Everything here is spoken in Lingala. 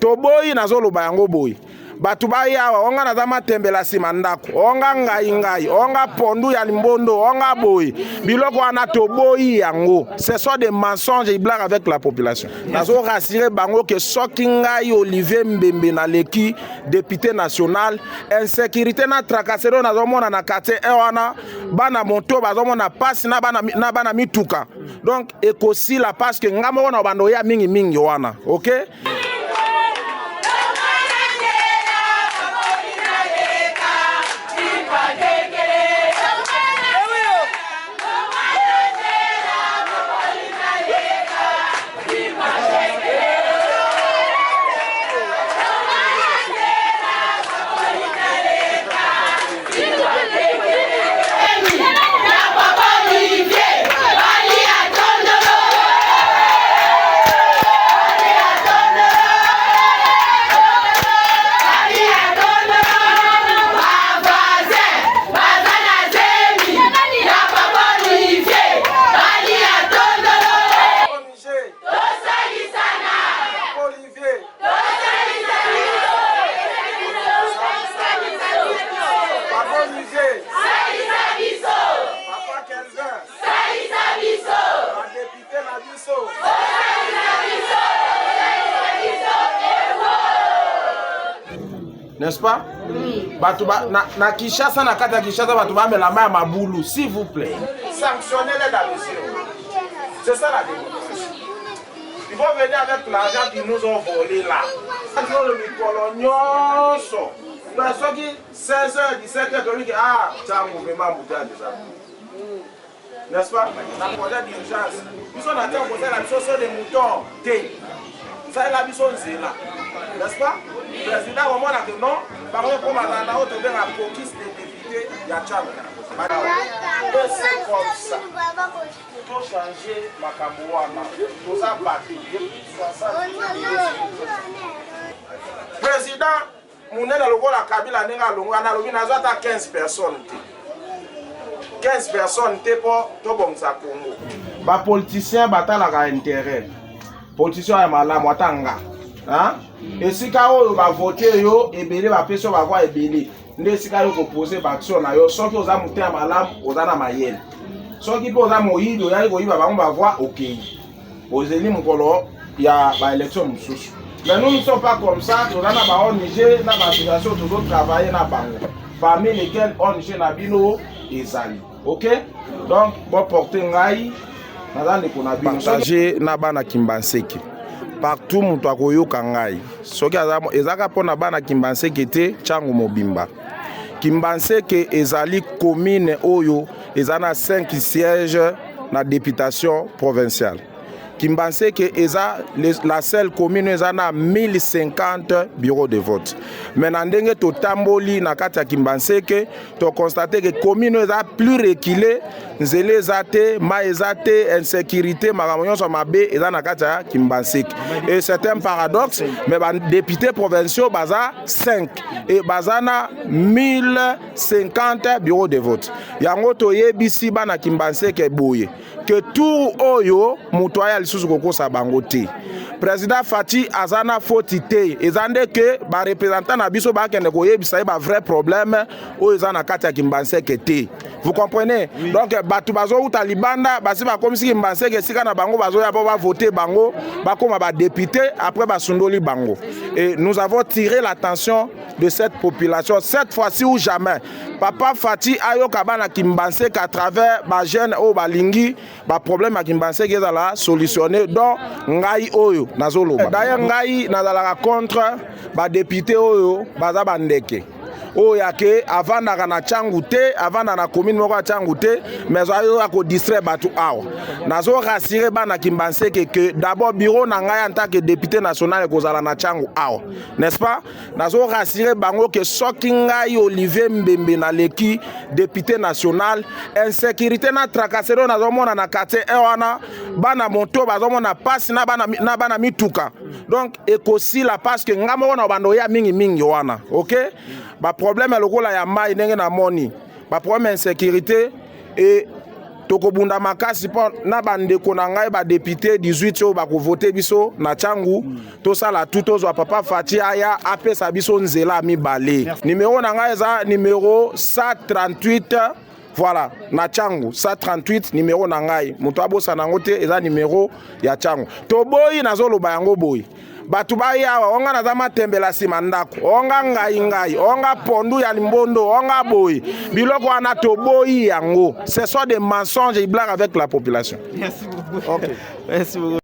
toboyi nazoloba yango boyi batu baya onga nazama tembela sima ndako onga ngai onga pondu ya limbondo onga boyi biloko wana toboyi yango. Ce sont des mensonges et blagues avec la population. Nazo rassurer bango que soki ngai Olivier Mbembe na leki député national insécurité na tracasserie nazo mona na quartier wana bana monto bazo mona passe na bana mituka. Donc ekosi la parce que ngamo na bando ya mingi wana. OK? N'est-ce pas? Oui. Na Kinshasa, na kata Kinshasa, batu ba la main maboulou, s'il vous plaît. Sanctionnez les adhésions. C'est ça la démocratie. Ils vont venir avec l'argent qu'ils nous ont volé là. Ils ont le micro-colonial. Donc, ceux qui 16h, 17h, ah, tiens, mouvement bouteille déjà. N'est-ce pas? La projet d'urgence. Ils sont en train de poser la mission sur des moutons. Ça est la mission là. N'est-ce pas? Le président au moins a dit non, par exemple, comme on a autre bien la conquiste des députés, il y a Tchad. C'est comme ça. Il faut changer ma camouana. Tout ça battu. Président, mon est dans le rôle à Kabila, on a 15 personnes. 15 personnes pour tout bon ça Congo. Les politiciens battent intérêt. Les politiciens sont malades, hein? Et si on va voter, et bien va faire va voir et bien. Ne si on va poser l'action na yo, sans que on a monté à malam, on a mayel. Sans qu'il pose à moïdo, on va voir ok. Aux élus mon color, il y a l'élection mususu. Mais nous ne sommes pas comme ça. On a pas Niger, na situation toujours travailler na bango. Parmi lesquels on Niger na bino et Zali. Ok? Donc bon porter ngai, na dans les partager na bana Kimbanseke. Partout mutu akoyoka ngai soki ezaka mpona bana Kimbanseke te Tchangu Mobimba. Kimbanseke ezali commune oyo ezana 5 sièges na députation provinciale. Kimbanseke eza la seule commune ezana 1050 bureaux de vote. Mais na ndenge to tamboli na kati ya Kimbanseke to constater que commune eza plus reculée, nzele ezate, ma ezate, insécurité, makambo nyonso mabe eza na kati ya Kimbanseke. Et c'est un paradoxe, mais ba députés provinciaux baza 5 et bazana 1050 bureaux de vote. Yango to yebisi bana Kimbanseke boye que tout oyo mutoya lisusu kokosa bango te. Président Fati azana foti te ezande que ba représentant na biso ba kende ko yebisa ba vrai problème oyo ezana kati ya Kimbanseke te. Vous comprenez? Oui. Donc batu bazo uta libanda basi ba comme si Kimbanseke sika na bango bazo ya ba voter bango ba koma ba député après ba sundoli bango. Et nous avons tiré l'attention de cette population cette fois-ci ou jamais. Papa Fati ayoka bana Kimbanseke à travers ba jeune o balingi ba problème à Kimbanseke ezala solutionner donc ngai oyo nazoloba. D'ailleurs ngai nazalaka contre ba député oyo baza bandeke. Oya ke avant na Tchangu te, avant na commune moko ya Tchangu te, mais ayo ko distraire batu awa. Nazo rassurer bana Kimbanseke que d'abord bureau na ngai en tant que député national ekozala na Tchangu awa. N'est-ce pas? Nazo rassurer bango que soki ngai Olivier Mbembe na leki député national, insécurité na tracasserie nazo mona na quartier wana bana monto bazo mona passe na bana mituka. Donc ekosi la parce que ngamo na bando ya mingi wana. OK? Ba problème lokola ya mai ndenge na moni. Ba problème insécurité et tokobunda makasi po na bandeko na ngai ba député 18 oyo bakovote biso na Tchangu tosala tout tozwa papa Fati aya apesa biso nzela mibale. Numéro na ngai eza numéro 138. Voilà, na Tchangu 138 numéro na ngai. Moto abosa nango te eza numéro ya Tchangu. To boyi nazoloba yango boyi. Batu bayi awa onga naza matembela sima ndako. Onga ngai, onga pondu ya limbondo, onga boyi. Biloko wana to boyi yango. Ce sont des mensonges et blagues avec la population. Merci beaucoup. OK. Merci beaucoup.